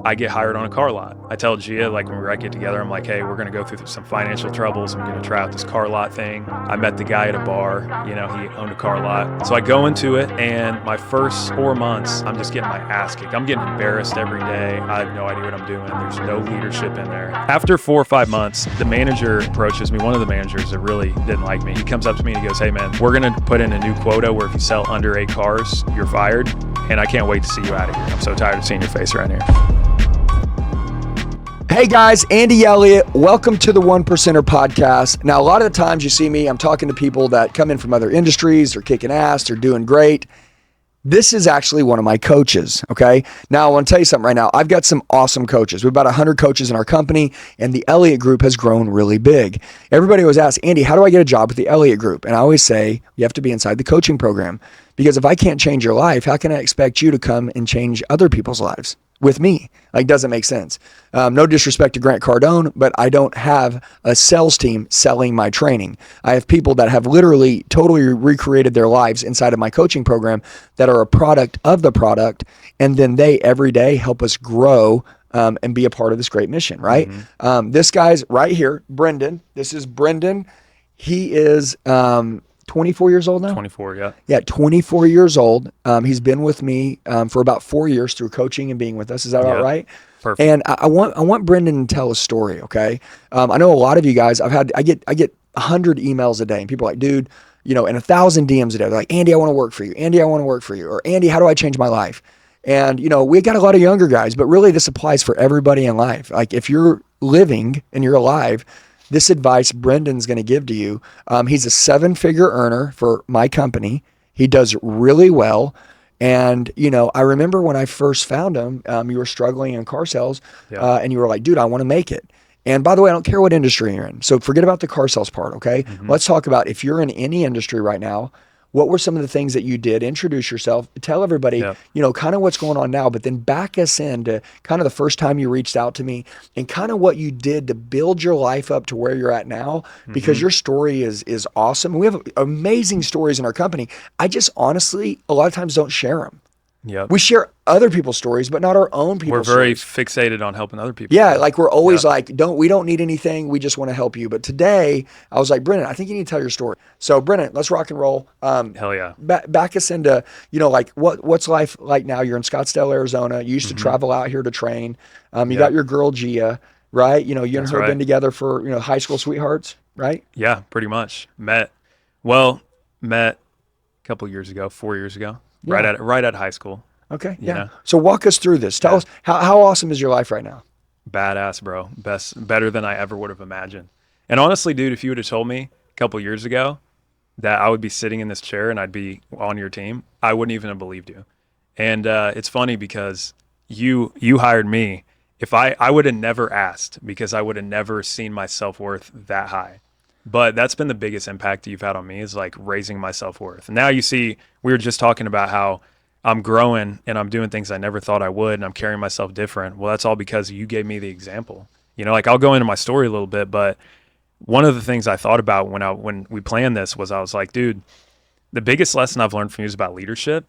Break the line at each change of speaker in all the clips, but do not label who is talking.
I get hired on a car lot. I tell Gia, like when we get together, I'm like, hey, we're going to go through some financial troubles. I'm going to try out this car lot thing. I met the guy at a bar, he owned a car lot. So I go into it, and my first 4 months, I'm just getting my ass kicked. I'm getting embarrassed every day. I have no idea what I'm doing. There's no leadership in there. After 4 or 5 months, the manager approaches me, one of the managers that really didn't like me. He comes up to me and he goes, hey man, we're going to put in a new quota where if you sell under 8 cars, you're fired. And I can't wait to see you out of here. I'm so tired of seeing your face right here.
Hey guys, Andy Elliott. Welcome to the One Percenter podcast. Now, a lot of the times you see me, I'm talking to people that come in from other industries. They're kicking ass. They're doing great. This is actually one of my coaches, okay? Now, I want to tell you something right now. I've got some awesome coaches. We have about 100 coaches in our company, and the Elliott Group has grown really big. Everybody always asks, Andy, how do I get a job with the Elliott Group? And I always say, you have to be inside the coaching program. Because if I can't change your life, how can I expect you to come and change other people's lives with me? Like, doesn't make sense. No disrespect to Grant Cardone, but I don't have a sales team selling my training. I have people that have literally totally recreated their lives inside of my coaching program that are a product of the product. And then they every day help us grow and be a part of this great mission, right? Mm-hmm. This guy's right here, Brendan. This is Brendan. He is 24 years old now?
24, yeah.
Yeah, 24 years old. He's been with me for about 4 years through coaching and being with us. Is that all right?
Perfect.
And I want Brendan to tell a story, okay? I know a lot of you guys, I get 100 emails a day, and people are like, dude, and 1,000 DMs a day. They're like, Andy, I want to work for you. Andy, I want to work for you. Or Andy, how do I change my life? And, we got a lot of younger guys, but really this applies for everybody in life. Like if you're living and you're alive, this advice Brendan's going to give to you. He's a 7-figure earner for my company. He does really well. And, I remember when I first found him, you were struggling in car sales and you were like, dude, I want to make it. And by the way, I don't care what industry you're in. So forget about the car sales part, okay? Mm-hmm. Let's talk about if you're in any industry right now, what were some of the things that you did? Introduce yourself, tell everybody, kind of what's going on now, but then back us into kind of the first time you reached out to me and kind of what you did to build your life up to where you're at now, because your story is awesome. We have amazing stories in our company. I just honestly, a lot of times don't share them.
Yep.
We share other people's stories, but not our own people's
stories. We're very
stories.
fixated on helping other people.
Yeah, like we're always like, we don't need anything. We just want to help you. But today, I was like, Brennan, I think you need to tell your story. So, Brennan, let's rock and roll.
Hell yeah.
Back us into, like what's life like now? You're in Scottsdale, Arizona. You used to travel out here to train. You got your girl Gia, right? You and her been together for high school sweethearts, right?
Yeah, pretty much. Met a couple years ago, 4 years ago. Yeah. Right at high school.
Okay. Yeah. So walk us through this. Tell us how awesome is your life right now?
Badass, bro. Better than I ever would have imagined. And honestly, dude, if you would have told me a couple years ago that I would be sitting in this chair and I'd be on your team, I wouldn't even have believed you. And it's funny because you hired me. If I would have never asked, because I would have never seen my self-worth that high. But that's been the biggest impact that you've had on me, is like raising my self-worth. And now you see, we were just talking about how I'm growing and I'm doing things I never thought I would, and I'm carrying myself different. Well, that's all because you gave me the example. Like I'll go into my story a little bit, but one of the things I thought about when we planned this was, I was like, dude, the biggest lesson I've learned from you is about leadership.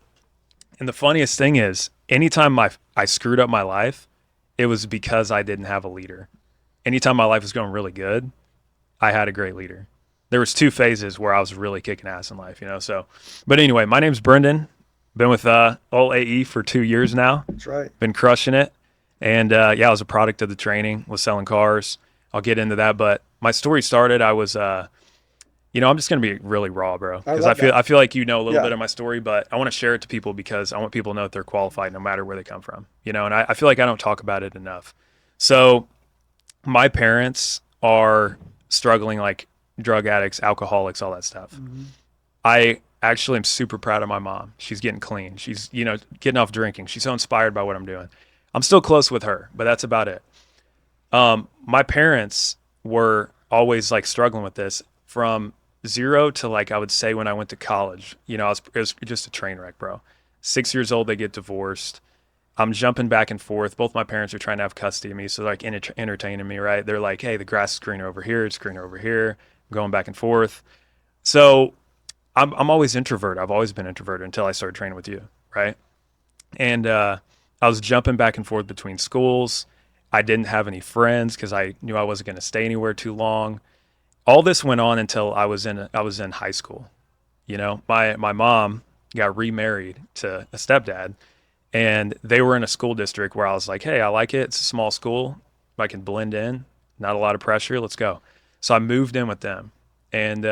And the funniest thing is, anytime I screwed up my life, it was because I didn't have a leader. Anytime my life was going really good, I had a great leader. There was 2 phases where I was really kicking ass in life, so. But anyway, my name's Brendan. Been with All AE for 2 years now.
That's right.
Been crushing it. And I was a product of the training, was selling cars. I'll get into that. But my story started, I was, I'm just going to be really raw, bro. Because I feel like a little bit of my story, but I want to share it to people because I want people to know that they're qualified no matter where they come from. And I feel like I don't talk about it enough. So my parents are struggling, like drug addicts, alcoholics, all that stuff. Mm-hmm. I actually am super proud of my mom. She's getting clean. She's, getting off drinking. She's so inspired by what I'm doing. I'm still close with her, but that's about it. My parents were always like struggling with this from 0 to like, I would say when I went to college, it was just a train wreck, bro. 6 years old, they get divorced. I'm jumping back and forth. Both my parents are trying to have custody of me, so they're like entertaining me, right? They're like, hey, the grass is greener over here, it's greener over here. I'm going back and forth. So I'm always introvert. I've always been introverted until I started training with you, right? And I was jumping back and forth between schools. I didn't have any friends because I knew I wasn't going to stay anywhere too long. All this went on until I was in high school. My mom got remarried to a stepdad, and they were in a school district where I was like, hey, I like it. It's a small school. I can blend in. Not a lot of pressure. Let's go. So I moved in with them, and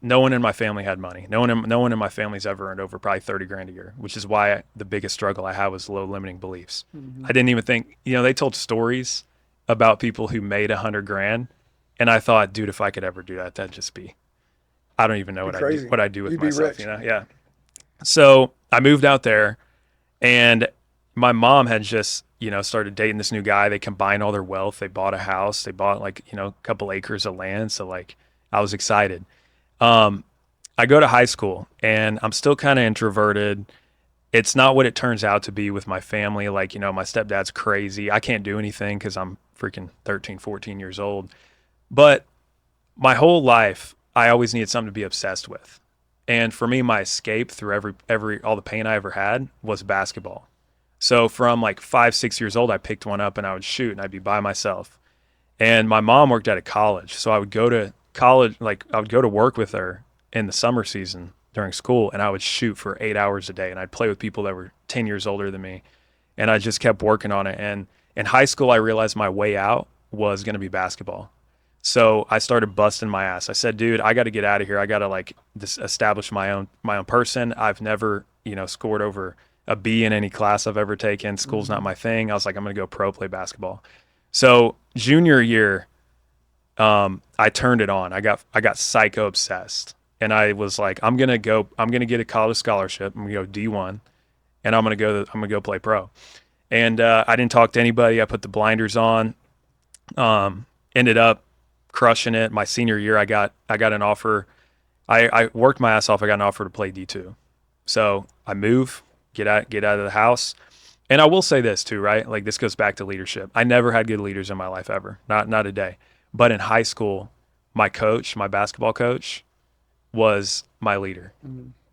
no one in my family had money. No one in my family's ever earned over probably 30 grand a year, which is why the biggest struggle I had was low limiting beliefs. I didn't even think, they told stories about people who made 100 grand, and I thought, dude, if I could ever do that, that'd just be, I don't even know
Be
what I do,
crazy.
what I do with
You'd be
myself,
rich.
Yeah. So I moved out there, and my mom had just, started dating this new guy. They combined all their wealth. They bought a house. They bought like, a couple acres of land. So like I was excited. Um, I go to high school and I'm still kind of introverted. It's not what it turns out to be with my family. Like, my stepdad's crazy. I can't do anything because I'm freaking 13, 14 years old. But my whole life, I always needed something to be obsessed with. And for me, my escape through every all the pain I ever had was basketball. So from like 5, 6 years old, I picked one up and I would shoot and I'd be by myself. And my mom worked at a college. So I would go to college, like I would go to work with her in the summer season during school, and I would shoot for 8 hours a day. And I'd play with people that were 10 years older than me. And I just kept working on it. And in high school, I realized my way out was going to be basketball. So I started busting my ass. I said, dude, I got to get out of here. I got to like establish my own person. I've never, scored over a B in any class I've ever taken. School's not my thing. I was like, I'm going to go pro play basketball. So junior year, I turned it on. I got psycho obsessed, and I was like, I'm gonna get a college scholarship. I'm gonna go D1, and I'm gonna go play pro. And I didn't talk to anybody. I put the blinders on. Ended up crushing it. My senior year, I got an offer. I worked my ass off. I got an offer to play D2. So I move, get out of the house. And I will say this too, right? Like this goes back to leadership. I never had good leaders in my life ever. Not a day. But in high school, my coach, my basketball coach, was my leader.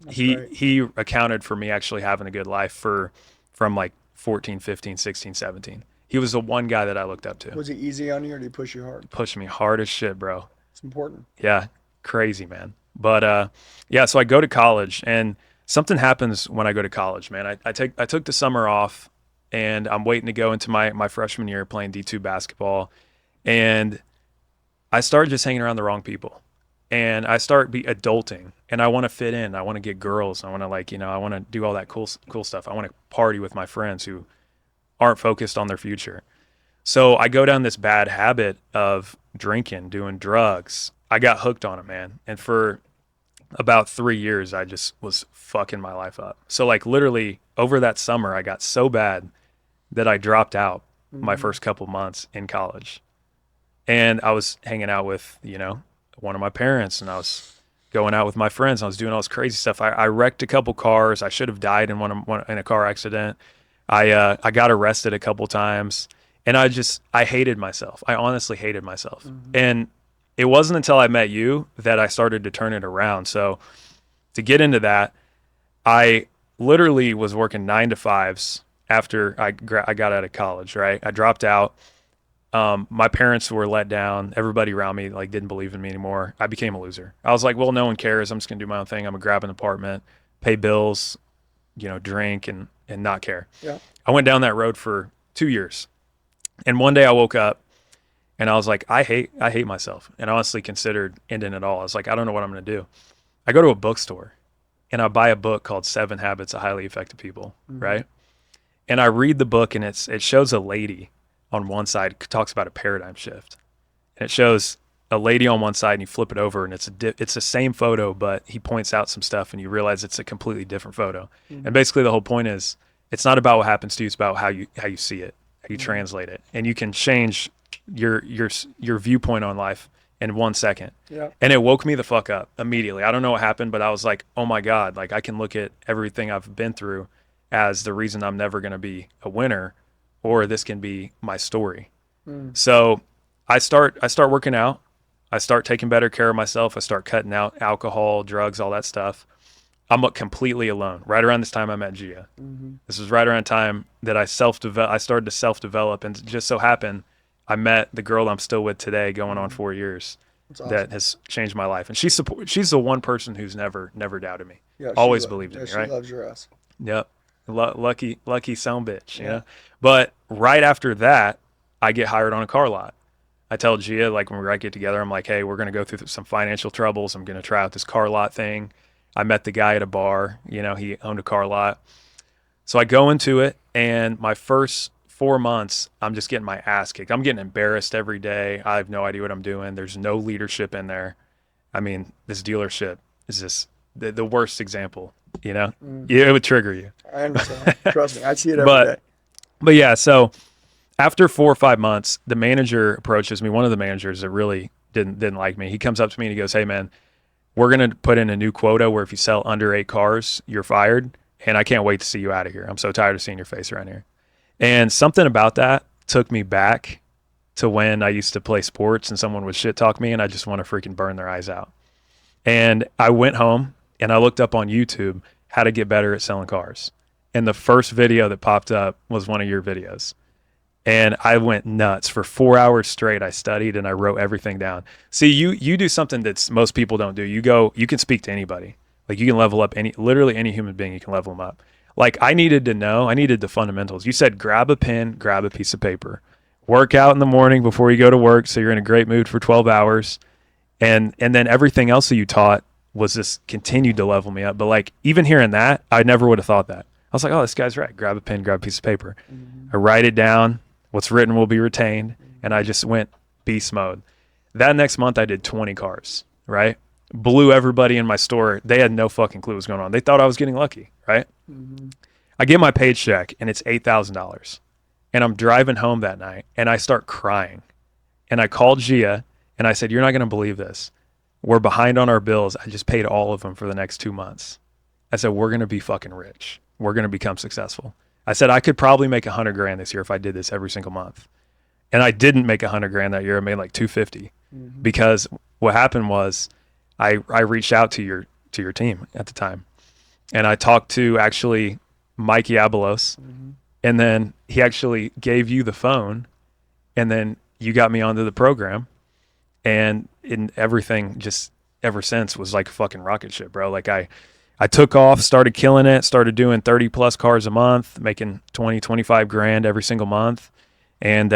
That's
He
great.
he accounted for me actually having a good life from like 14, 15, 16, 17. He was the one guy that I looked up to.
Was he easy on you or did he push you hard?
Pushed me hard as shit, bro.
It's important.
Yeah, crazy, man. But yeah, so I go to college, and something happens when I go to college, man. I took the summer off, and I'm waiting to go into my freshman year playing D2 basketball, and I started just hanging around the wrong people. And I start be adulting, and I want to fit in. I want to get girls. I want to I want to do all that cool stuff. I want to party with my friends who aren't focused on their future. So I go down this bad habit of drinking, doing drugs. I got hooked on it, man. And for about 3 years, I just was fucking my life up. So like literally over that summer, I got so bad that I dropped out my
Mm-hmm.
first couple months in college. And I was hanging out with, one of my parents, and I was going out with my friends. I was doing all this crazy stuff. I wrecked a couple cars. I should have died in a car accident. I got arrested a couple times, and I hated myself. I honestly hated myself.
Mm-hmm.
And it wasn't until I met you that I started to turn it around. So to get into that, I literally was working 9 to 5s after I got out of college. Right, I dropped out. My parents were let down. Everybody around me like didn't believe in me anymore. I became a loser. I was like, well, no one cares. I'm just gonna do my own thing. I'm gonna grab an apartment, pay bills, drink and not care.
Yeah.
I went down that road for 2 years. And one day I woke up and I was like, I hate myself. And I honestly considered ending it all. I was like, I don't know what I'm gonna do. I go to a bookstore and I buy a book called 7 Habits of Highly Effective People,
Mm-hmm.
right? And I read the book, and it shows a lady on one side, talks about a paradigm shift. And it shows a lady on one side, and you flip it over, and it's the same photo, but he points out some stuff, and you realize it's a completely different photo.
Mm-hmm.
And basically the whole point is it's not about what happens to you, it's about how you see it, how you
Mm-hmm.
translate it. And you can change your viewpoint on life in 1 second.
Yeah.
And it woke me the fuck up immediately. I don't know what happened, but I was like, oh my God, like I can look at everything I've been through as the reason I'm never going to be a winner, or this can be my story.
Mm.
So I start working out. I start taking better care of myself. I start cutting out alcohol, drugs, all that stuff. I'm completely alone. Right around this time I met Gia. This was right around time that I started to self-develop, and it just so happened I met the girl I'm still with today, going on 4 years,
That's
that
awesome.
has changed my life. And she's the one person who's never doubted me,
Yeah,
always believed in
yeah,
me.
she
Right?
loves your ass.
Yep. Lucky son bitch, you
Yeah.
know. But right after that, I get hired on a car lot. I tell Gia, like, when we get together, I'm like, hey, we're gonna go through some financial troubles. I'm gonna try out this car lot thing. I met the guy at a bar. You know, he owned a car lot. So I go into it, and my first 4 months, I'm just getting my ass kicked. I'm getting embarrassed every day. I have no idea what I'm doing. There's no leadership in there. I mean, this dealership is just the worst example. You know,
Mm,
yeah, it would trigger you.
I understand. Trust me, I see it every
but
day.
but yeah, so after 4 or 5 months, the manager approaches me. One of the managers that really didn't like me. He comes up to me and he goes, "Hey man, we're gonna put in a new quota where if you sell under 8 cars, you're fired. And I can't wait to see you out of here. I'm so tired of seeing your face around here." And something about that took me back to when I used to play sports and someone would shit talk me and I just want to freaking burn their eyes out. And I went home and I looked up on YouTube how to get better at selling cars. And the first video that popped up was one of your videos. And I went nuts for 4 hours straight. I studied and I wrote everything down. See, you do something that most people don't do. You can speak to anybody. Like, you can level up literally any human being. You can level them up. Like, I needed the fundamentals. You said grab a pen, grab a piece of paper, work out in the morning before you go to work, so you're in a great mood for 12 hours, and then everything else that you taught was just continued to level me up. But like, even hearing that, I never would have thought that. I was like, oh, this guy's right. Grab a pen, grab a piece of paper. I write it down. What's written will be retained. And I just went beast mode. That next month, I did 20 cars, right? Blew everybody in my store. They had no fucking clue what was going on. They thought I was getting lucky, right? I get my paycheck and it's $8,000. And I'm driving home that night and I start crying. And I called Gia and I said, "You're not going to believe this. We're behind on our bills. I just paid all of them for the next 2 months." I said, "We're going to be fucking rich. We're going to become successful." I said, "I could probably make 100 grand this year if I did this every single month." And I didn't make 100 grand that year. I made like 250 because what happened was I reached out to your team at the time and I talked to actually Mikey Abelos, and then he actually gave you the phone, and then you got me onto the program, and in everything just ever since was like a fucking rocket ship, bro. Like, I took off, started killing it, started doing 30 plus cars a month, making 20, 25 grand every single month. And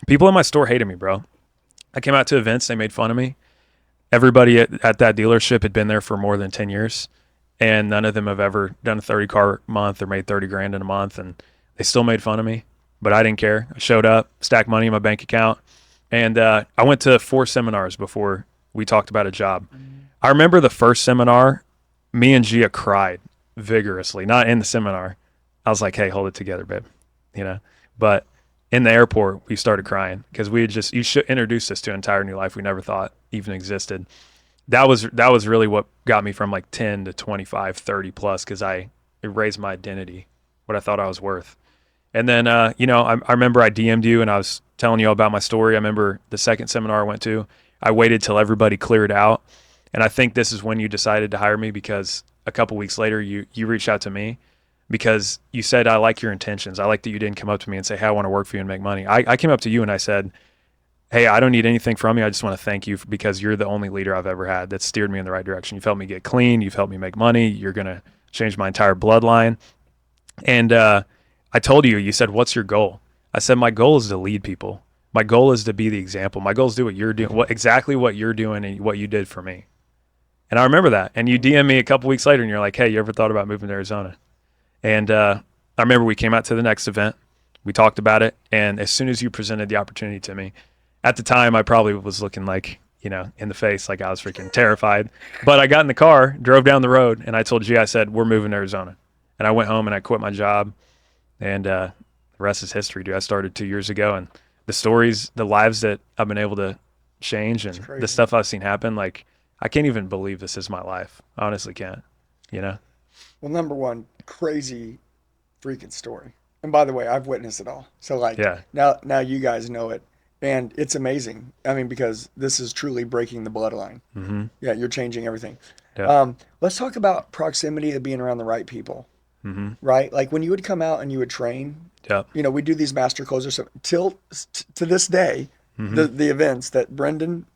people in my store hated me, bro. I came out to events, they made fun of me. Everybody at that dealership had been there for more than 10 years, and none of them have ever done a 30 car month or made 30 grand in a month. And they still made fun of me, but I didn't care. I showed up, stacked money in my bank account, and I went to 4 seminars before we talked about a job. I remember the first seminar, me and Gia cried vigorously, not in the seminar. I was like, "Hey, hold it together, babe," you know. But in the airport, we started crying because we had just you should introduce us to an entire new life we never thought even existed. That was really what got me from like 10 to 25, 30 plus, because it raised my identity, what I thought I was worth. And then, I remember I DM'd you and I was telling you all about my story. I remember the second seminar I went to, I waited till everybody cleared out. And I think this is when you decided to hire me, because a couple weeks later, you reached out to me because you said, "I like your intentions. I like that you didn't come up to me and say, 'Hey, I want to work for you and make money.'" I came up to you and I said, "Hey, I don't need anything from you. I just want to thank you because you're the only leader I've ever had that steered me in the right direction. You've helped me get clean. You've helped me make money. You're going to change my entire bloodline." And I told you, you said, "What's your goal?" I said, "My goal is to lead people. My goal is to be the example. My goal is to do what you're doing, exactly what you're doing and what you did for me." And I remember that. And you DM me a couple weeks later and you're like, "Hey, you ever thought about moving to Arizona?" And I remember we came out to the next event. We talked about it. And as soon as you presented the opportunity to me, at the time, I probably was looking like, in the face, like I was freaking terrified. But I got in the car, drove down the road, and I told G, I said, "We're moving to Arizona." And I went home and I quit my job. And the rest is history, dude. I started 2 years ago. And the stories, the lives that I've been able to change,
It's
and the
crazy.
stuff I've seen happen, like, I can't even believe this is my life. I honestly can't, you know?
Well, number one, crazy freaking story. And by the way, I've witnessed it all. So like
Yeah.
now you guys know it. And it's amazing. I mean, because this is truly breaking the bloodline.
Hmm.
Yeah, you're changing everything.
Yeah.
Let's talk about proximity of being around the right people,
Mm-hmm.
right? Like when you would come out and you would train,
Yeah.
we do these master closers to this day,
Mm-hmm.
the events that Brendan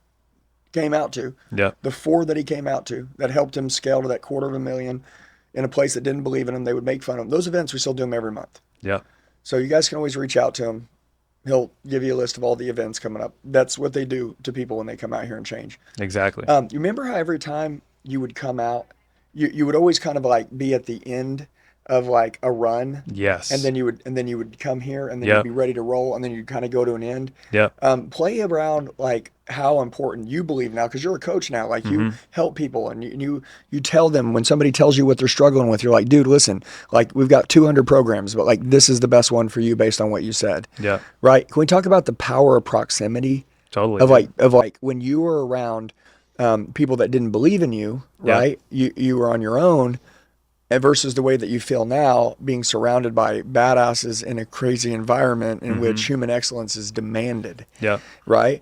came out to,
Yeah.
the four that he came out to that helped him scale to that $250,000 in a place that didn't believe in him, they would make fun of him. Those events, we still do them every month.
Yeah.
So you guys can always reach out to him. He'll give you a list of all the events coming up. That's what they do to people when they come out here and change.
Exactly.
You remember how every time you would come out, you would always kind of like be at the end of like a run, and
Yes.
then you would come here, and then you'd
Yep.
be ready to roll, and then you'd kind of go to an end.
Yep.
Play around like how important you believe now, because you're a coach now. Like you
Mm-hmm.
help people, and you tell them when somebody tells you what they're struggling with. You're like, dude, listen, like we've got 200 programs, but like this is the best one for you based on what you said,
Yeah.
right? Can we talk about the power of proximity?
Totally.
Of
Dude.
like when you were around people that didn't believe in you,
Yeah.
right? You were on your own, and versus the way that you feel now, being surrounded by badasses in a crazy environment in which human excellence is demanded,
Yeah.
right?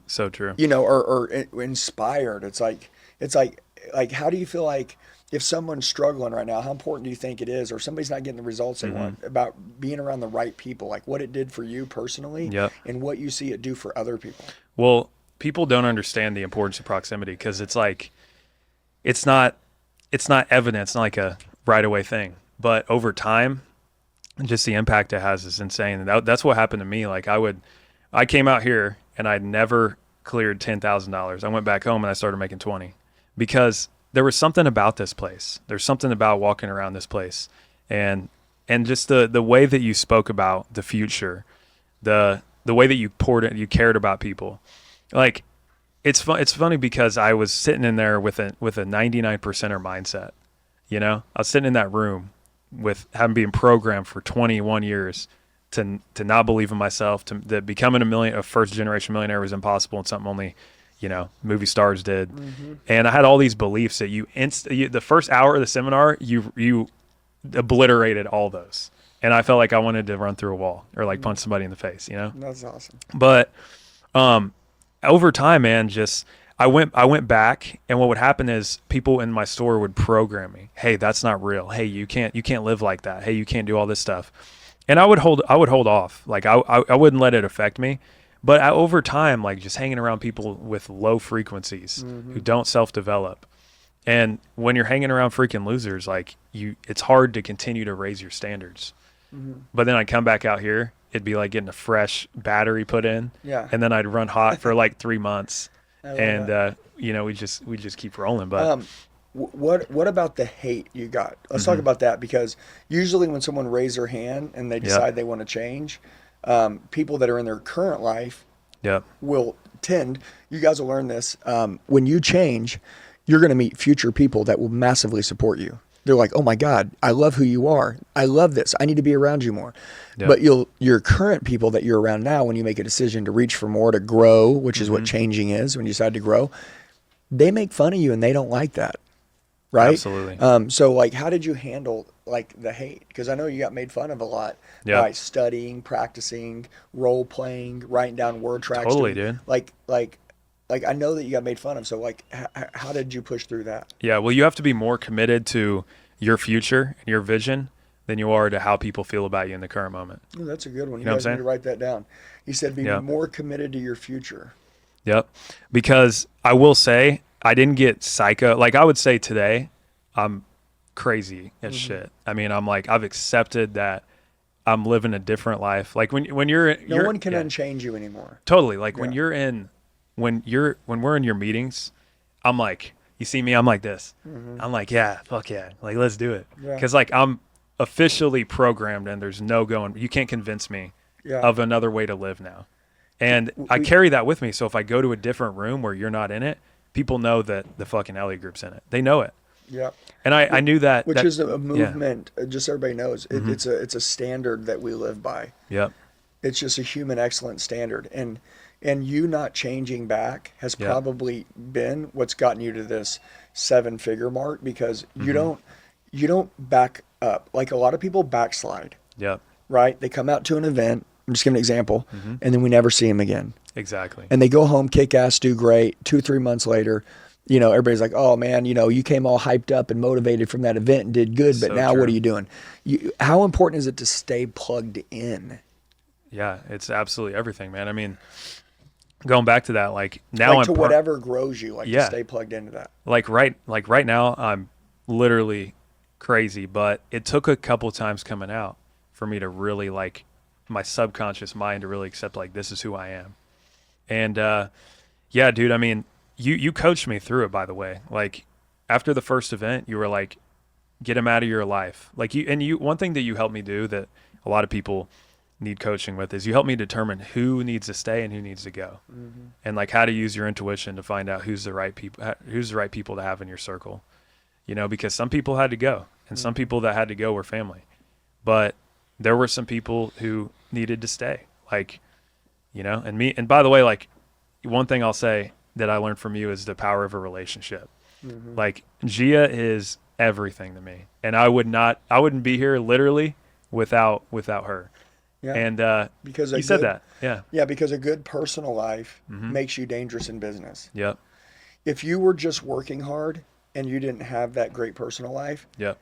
So true.
Or inspired. It's like how do you feel like if someone's struggling right now, how important do you think it is, or somebody's not getting the results they want, about being around the right people, like what it did for you personally,
Yep.
and what you see it do for other people?
Well, people don't understand the importance of proximity because it's like it's not evidence, not like a right away thing. But over time, just the impact it has is insane. That's what happened to me. Like I came out here and I'd never cleared $10,000. I went back home and I started making 20 because there was something about this place. There's something about walking around this place, and just the way that you spoke about the future, the way that you you cared about people, like. It's funny because I was sitting in there with a 99%er mindset. I was sitting in that room with having been programmed for 21 years to not believe in myself, that becoming a first generation millionaire was impossible and something only, movie stars did. And I had all these beliefs that the first hour of the seminar, you obliterated all those. And I felt like I wanted to run through a wall or like punch somebody in the face,
That's awesome.
But, over time, man, I went back, and what would happen is people in my store would program me. Hey, that's not real. Hey, you can't live like that. Hey, you can't do all this stuff. And I would hold off. Like I wouldn't let it affect me. But over time, like just hanging around people with low frequencies who don't self-develop. And when you're hanging around freaking losers, like it's hard to continue to raise your standards. But then I come back out here, it'd be like getting a fresh battery put in.
Yeah.
And then I'd run hot for like 3 months.
I love
And
that.
we just keep rolling. But
What about the hate you got? Let's talk about that, because usually when someone raises their hand and they decide they want to change, people that are in their current life
yeah,
will tend. You guys will learn this. When you change, you're going to meet future people that will massively support you. They're like, oh my God, I love who you are. I love this. I need to be around you more.
Yeah.
But your current people that you're around now, when you make a decision to reach for more, to grow, which is what changing is, when you decide to grow, they make fun of you and they don't like that. Right?
Absolutely.
So like, how did you handle like the hate? Because I know you got made fun of a lot by studying, practicing, role playing, writing down word tracks.
Totally, dude.
Like I know that you got made fun of. So like, how did you push through that?
Yeah, well, you have to be more committed to your future and your vision than you are to how people feel about you in the current moment.
Ooh, that's a good one. You
know what
guys
I'm
need
saying?
to write that down. You said be
Yeah.
more committed to your future.
Yep. Because I will say I didn't get psycho. Like I would say today, I'm crazy as shit. I mean, I'm like, I've accepted that I'm living a different life. Like when you're
No one can
yeah,
unchange you anymore.
totally. Like when
Yeah.
when we're in your meetings, I'm like, you see me, I'm like this. I'm like, yeah, fuck yeah. Like, let's do it.
Yeah.
Cause like I'm officially programmed and there's no going, you can't convince me
Yeah.
of another way to live now. And I carry that with me. So if I go to a different room where you're not in it, people know that the fucking Elliott Group's in it. They know it.
Yeah.
And I knew that.
Which
that,
is a movement. Just so everybody knows, it's a standard that we live by.
Yep.
It's just a human excellence standard, and you not changing back has
Yeah.
probably been what's gotten you to this 7-figure mark, because you don't back up. Like a lot of people backslide,
Yep.
right? They come out to an event. I'm just giving an example, and then we never see them again.
Exactly.
And they go home, kick ass, do great. 2-3 months later, everybody's like, oh man, you came all hyped up and motivated from that event and did good, but
So
now what are
true.
you doing? How important is it to stay plugged in?
Yeah, it's absolutely everything, man. I mean, going back to that, like now
Like
I'm
to whatever grows you, like to
yeah,
stay plugged into that.
like right now I'm literally crazy, but it took a couple times coming out for me to really like my subconscious mind to really accept like this is who I am. And yeah, dude, I mean, you coached me through it, by the way. Like after the first event, you were like, get him out of your life. Like you one thing that you helped me do that a lot of people need coaching with is you help me determine who needs to stay and who needs to go. And like how to use your intuition to find out who's the right people to have in your circle. Because some people had to go and some people that had to go were family. But there were some people who needed to stay. Like, and by the way, like one thing I'll say that I learned from you is the power of a relationship. Like Gia is everything to me. And I wouldn't be here literally without her.
Yeah.
And
Because
you said that. Yeah.
yeah, because a good personal life makes you dangerous in business.
Yep.
If you were just working hard and you didn't have that great personal life,
Yep.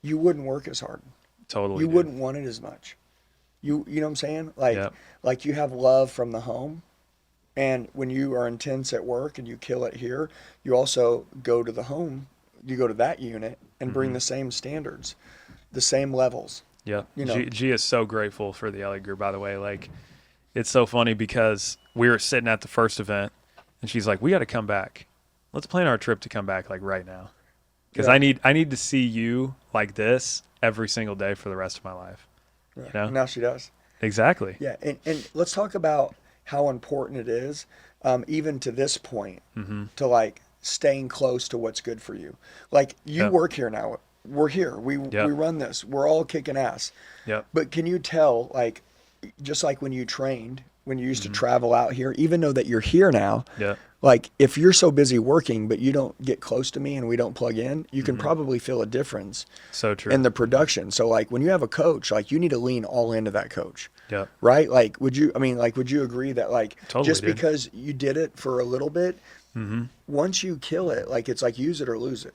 you wouldn't work as hard.
Totally.
You
Dude.
wouldn't want it as much. You know what I'm saying? Like
Yep.
like you have love from the home, and when you are intense at work and you kill it here, you also go to the home, you go to that unit and bring the same standards, the same levels.
Yeah.
You know.
G is so grateful for the Elliott Group, by the way. Like, it's so funny because we were sitting at the first event and she's like, we got to come back. Let's plan our trip to come back like right now. Because
Yeah.
I need to see you like this every single day for the rest of my life.
Yeah.
You know?
Now she does.
Exactly.
Yeah, and let's talk about how important it is, even to this point, to like staying close to what's good for you. Like you
Yep.
work here now. We're here. We
Yep.
run this. We're all kicking ass.
Yep.
But can you tell, like, just like when you trained, when you used to travel out here, even though that you're here now,
Yep.
like if you're so busy working, but you don't get close to me and we don't plug in, you can probably feel a difference
So true.
in the production. So like when you have a coach, like you need to lean all into that coach.
Yep.
Right? Like, would you agree that like
Totally,
just
dude.
because you did it for a little bit, once you kill it, like it's like use it or lose it,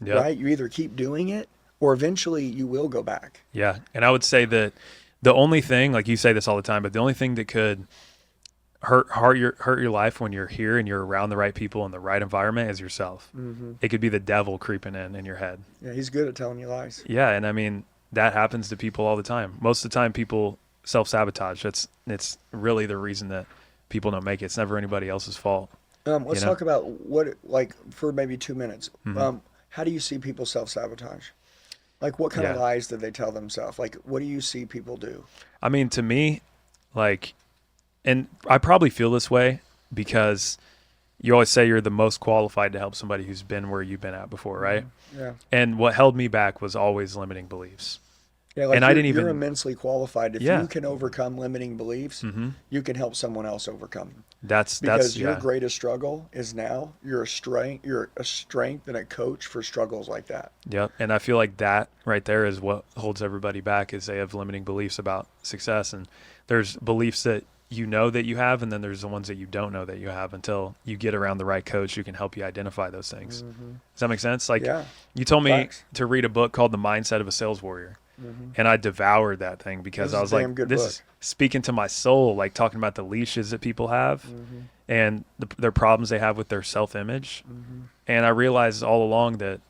Yep.
right? You either keep doing it or eventually you will go back.
Yeah. And I would say that the only thing, like you say this all the time, but the only thing that could hurt your life when you're here and you're around the right people in the right environment is yourself. It could be the devil creeping in your head.
Yeah, he's good at telling you lies.
Yeah, and I mean that happens to people all the time. Most of the time, people self-sabotage. It's really the reason that people don't make it. It's never anybody else's fault.
Let's
You know?
talk about what, like, for maybe 2 minutes.
Mm-hmm.
How do you see people self-sabotage? Like, what kind of
Yeah.
lies do they tell themselves? Like, what do you see people do?
I mean, to me, like, and I probably feel this way because you always say you're the most qualified to help somebody who's been where you've been at before, right?
Yeah.
And what held me back was always limiting beliefs.
Yeah, like
And I
you're,
didn't even-
you're immensely qualified. If
Yeah.
you can overcome limiting beliefs, you can help someone else overcome them.
That's
Because your
yeah.
greatest struggle is now you're a strength and a coach for struggles like that.
Yep. And I feel like that right there is what holds everybody back is they have limiting beliefs about success. And there's beliefs that you know that you have, and then there's the ones that you don't know that you have until you get around the right coach who can help you identify those things. Does that make sense? Like
Yeah.
you told me
Facts.
to read a book called The Mindset of a Sales Warrior. And I devoured that thing because
This
I
is
was
a
like,
damn good
this
book.
is speaking to my soul, like talking about the leashes that people have and their problems they have with their self-image. And I realized all along that,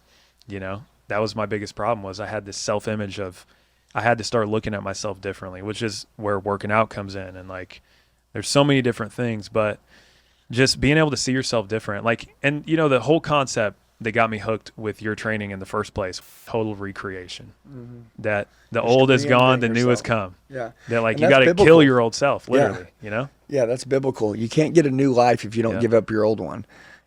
that was my biggest problem was I had this self-image of I had to start looking at myself differently, which is where working out comes in. And like, there's so many different things, but just being able to see yourself different. Like, and the whole concept that got me hooked with your training in the first place, total recreation, that the
Just
old is gone,
reinvent
the new has
yourself.
come.
Yeah.
That like
And
you
that's
got to
biblical.
kill your old self, literally,
Yeah, that's biblical. You can't get a new life if you don't
Yeah.
give up your old one.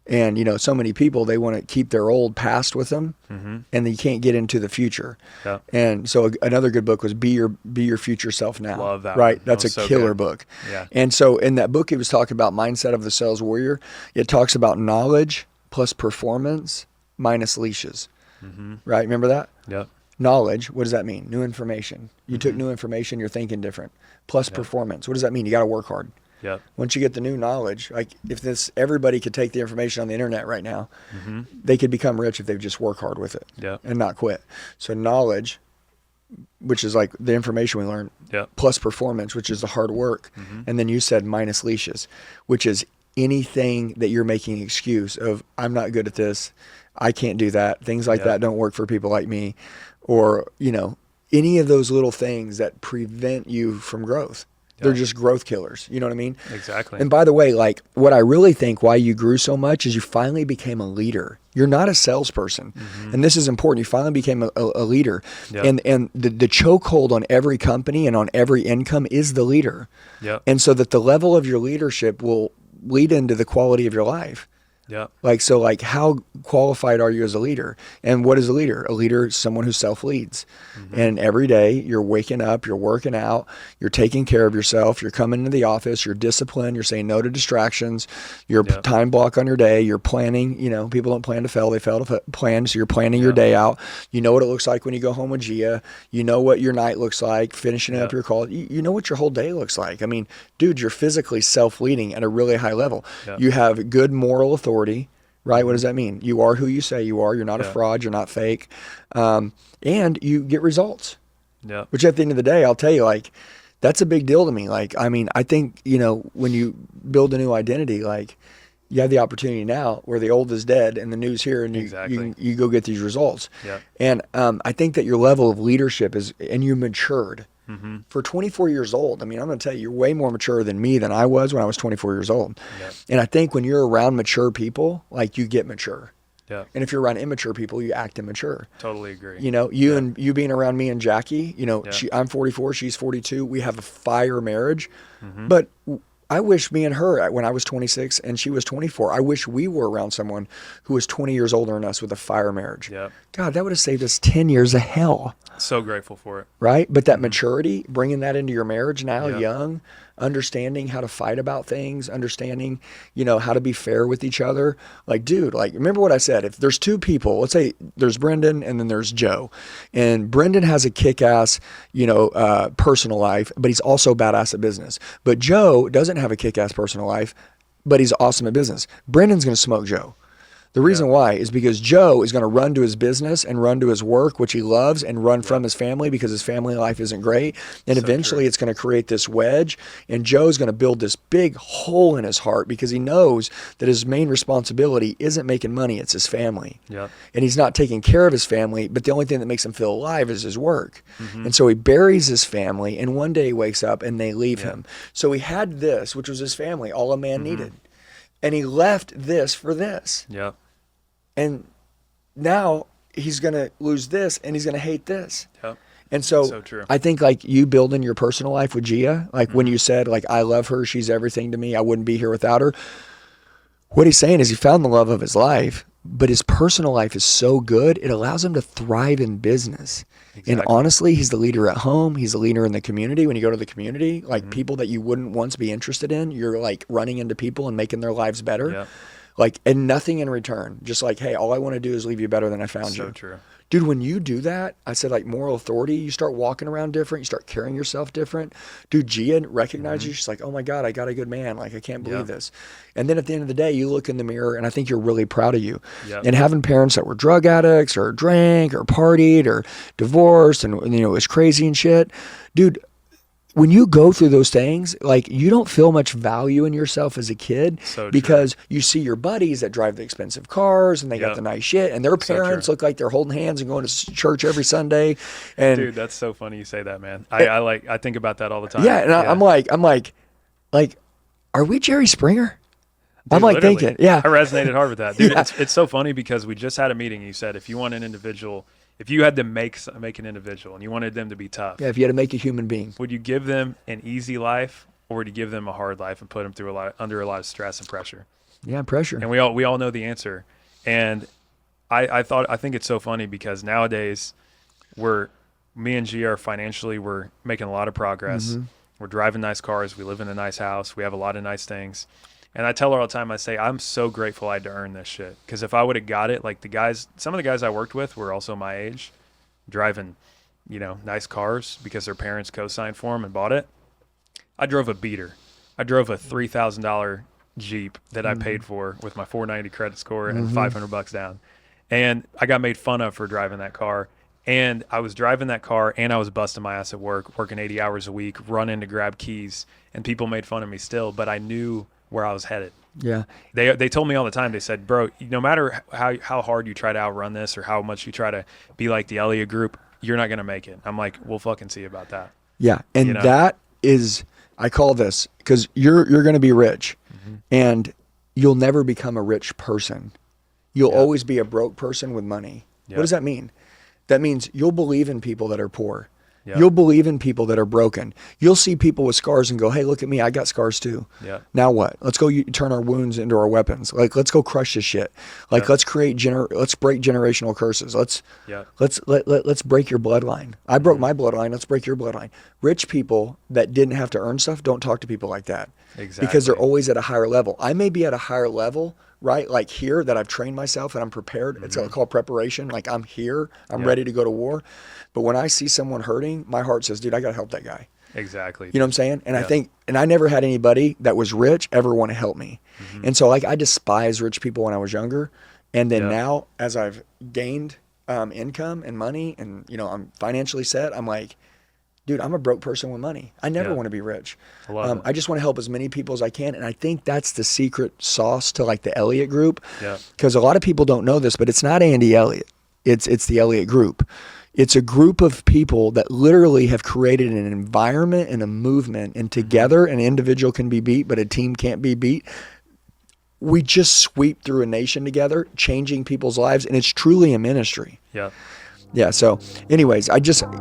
And so many people they want to keep their old past with them, and then you can't get into the future.
Yeah.
And so another good book was Be Your Future Self Now.
Love that
Right,
one.
that's
That
a
was so
killer
good.
book.
Yeah.
And so in that book, he was talking about mindset of the sales warrior. It talks about knowledge plus performance minus leashes. Right, remember that?
Yep.
Knowledge, what does that mean? New information. You took new information, you're thinking different. Plus performance, what does that mean? You got to work hard.
Yep.
Once you get the new knowledge, like if this everybody could take the information on the internet right now,
Mm-hmm.
they could become rich if they just work hard with it
Yep.
and not quit. So knowledge, which is like the information we learn,
Yep.
plus performance, which is the hard work,
Mm-hmm.
and then you said minus leashes, which is anything that you're making excuse of I'm not good at this, I can't do that, things like
Yep.
that don't work for people like me, or any of those little things that prevent you from growth. They're
Yep.
just growth killers. You know what I mean?
Exactly.
And by the way, like what I really think why you grew so much is you finally became a leader. You're not a salesperson.
Mm-hmm.
And this is important. You finally became a leader.
Yep.
And the chokehold on every company and on every income is the leader.
Yep.
And so that the level of your leadership will lead into the quality of your life.
Yep.
Like how qualified are you as a leader? And what is a leader? A leader is someone who self-leads.
Mm-hmm.
And every day you're waking up, you're working out, you're taking care of yourself, you're coming into the office, you're disciplined, you're saying no to distractions, you're
Yep.
time block on your day, you're planning, people don't plan to fail, they fail to plan. So you're planning your
Yep.
day out. You know what it looks like when you go home with Gia. You know what your night looks like, finishing
Yep.
up your call. You know what your whole day looks like. I mean, dude, you're physically self-leading at a really high level.
Yep.
You have good moral authority. Right? What does that mean? You are who you say you are. You're not a
Yeah.
fraud. You're not fake. And you get results,
Yep.
which at the end of the day, I'll tell you, like, that's a big deal to me. Like, I mean, I think, when you build a new identity, like, you have the opportunity now where the old is dead and the new's here and
Exactly.
you go get these results.
Yep.
And I think that your level of leadership and you matured.
Mm-hmm.
For 24 years old, I mean, I'm going to tell you, you're way more mature than me than I was when I was 24 years old.
Yep.
And I think when you're around mature people, like you get mature.
Yep.
And if you're around immature people, you act immature.
Totally agree.
You and you being around me and Jackie,
Yeah.
I'm 44, she's 42. We have a fire marriage.
Mm-hmm.
But I wish me and her, when I was 26 and she was 24, I wish we were around someone who was 20 years older than us with a fire marriage.
Yep.
God, that would have saved us 10 years of hell.
So grateful for it.
Right? But that maturity, bringing that into your marriage now,
Yeah.
young, understanding how to fight about things, understanding, how to be fair with each other. Like, dude, like, remember what I said. If there's two people, let's say there's Brendan and then there's Joe. And Brendan has a kick-ass, personal life, but he's also badass at business. But Joe doesn't have a kick-ass personal life, but he's awesome at business. Brendan's going to smoke Joe. The reason why is because Joe is going to run to his business and run to his work, which he loves, and run from his family because his family life isn't great. And
So
eventually
true.
it's going to create this wedge. And Joe's going to build this big hole in his heart because he knows that his main responsibility isn't making money, it's his family.
Yep.
And he's not taking care of his family, but the only thing that makes him feel alive is his work.
Mm-hmm.
And so he buries his family, and one day he wakes up and they leave
Yeah.
him. So he had this, which was his family, all a man
Mm-hmm.
needed. And he left this for this.
Yep.
And now he's going to lose this and he's going to hate this.
Yep.
And so,
So true.
I think like you building your personal life with Gia, like when you said like, I love her, she's everything to me, I wouldn't be here without her. What he's saying is he found the love of his life, but his personal life is so good, it allows him to thrive in business. And
Exactly.
honestly, he's the leader at home. He's the leader in the community. When you go to the community, like people that you wouldn't once be interested in, you're like running into people and making their lives better.
Yep.
Like, and nothing in return. Just like, hey, all I want to do is leave you better than I found
So
you.
true.
Dude, when you do that, I said like moral authority, you start walking around different, you start carrying yourself different. Dude, Gia recognizes you. She's like, oh my God, I got a good man. Like, I can't believe
Yeah.
this. And then at the end of the day, you look in the mirror and I think you're really proud of you.
Yep.
And having parents that were drug addicts or drank or partied or divorced and it was crazy and shit. Dude, when you go through those things, like you don't feel much value in yourself as a kid
So true.
because you see your buddies that drive the expensive cars and they got
Yep.
the nice shit and their
So
parents
true.
look like they're holding hands and going to church every Sunday. And
Dude, that's so funny you say that, man. I think about that all the time.
yeah, and I'm like, are we Jerry Springer? I'm
Dude,
like
literally.
thinking, yeah.
I resonated hard with that. Dude,
Yeah.
it's so funny because we just had a meeting. You said if you want an individual, if you had to make an individual and you wanted them to be tough,
Yeah, if you had to make a human being.
would you give them an easy life or would you give them a hard life and put them through under a lot of stress and pressure?
Yeah, pressure.
And we all know the answer. And I think it's so funny because nowadays me and G are financially, we're making a lot of progress.
Mm-hmm.
We're driving nice cars. We live in a nice house. We have a lot of nice things. And I tell her all the time, I say, I'm so grateful I had to earn this shit. Because if I would have got it, like some of the guys I worked with were also my age, driving, nice cars because their parents co-signed for them and bought it. I drove a beater. I drove a $3,000 Jeep that I paid for with my 490 credit score and $500 down. And I got made fun of for driving that car. And I was driving that car and I was busting my ass at work, working 80 hours a week, running to grab keys. And people made fun of me still, but I knew where I was headed.
Yeah.
They told me all the time, they said, bro, no matter how hard you try to outrun this or how much you try to be like the Elliott Group, you're not going to make it. I'm like, we'll fucking see about that.
Yeah. And that is, I call this, because you're going to be rich and you'll never become a rich person. You'll always be a broke person with money. What does that mean? That means you'll believe in people that are poor. You'll believe in people that are broken. You'll see people with scars and go, hey, look at me. I got scars too. Now what? Let's go turn our wounds into our weapons. Like, let's go crush this shit. Like, let's break generational curses. Let's break your bloodline. I broke my bloodline. Let's break your bloodline. Rich people that didn't have to earn stuff don't talk to people like that.
Exactly.
Because they're always at a higher level. I may be at a higher level, right? Like here, that I've trained myself and I'm prepared. It's called preparation. Like I'm here, I'm ready to go to war. But when I see someone hurting, my heart says, dude, I got to help that guy.
Exactly.
You know what I'm saying? And I think, and I never had anybody that was rich ever want to help me. And so like I despised rich people when I was younger. And then now as I've gained income and money and, you know, I'm financially set, I'm like, dude, I'm a broke person with money. I never want to be rich. I just want to help as many people as I can. And I think that's the secret sauce to like the Elliott Group. Because a lot of people don't know this, but it's not Andy Elliott. It's the Elliott Group. It's a group of people that literally have created an environment and a movement. And together, an individual can be beat, but a team can't be beat. We just sweep through a nation together, changing people's lives. And it's truly a ministry. Yeah. So anyways,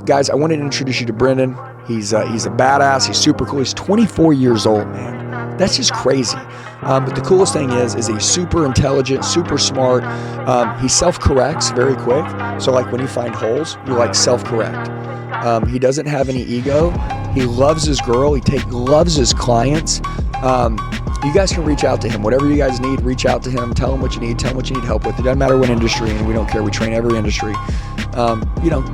guys, I wanted to introduce you to Brendan. He's a badass. He's super cool. He's 24 years old, man. That's just crazy. But the coolest thing is he's super intelligent, super smart. He self-corrects very quick. So like when you find holes, you like self-correct. He doesn't have any ego. He loves his girl. He loves his clients. You guys can reach out to him. Whatever you guys need, reach out to him. Tell him what you need. Tell him what you need help with. It doesn't matter what industry, and we don't care. We train every industry.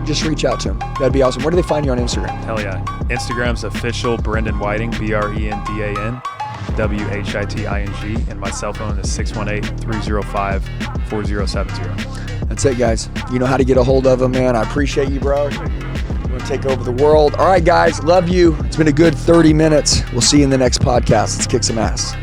Just reach out to him. That'd be awesome. Where do they find you on Instagram?
Hell yeah. Instagram's official Brendan Whiting, BrendanWhiting. And my cell phone is 618-305-4070.
That's it, guys. You know how to get a hold of him, man. I appreciate you, bro. You want to take over the world. All right, guys. Love you. It's been a good 30 minutes. We'll see you in the next podcast. Let's kick some ass.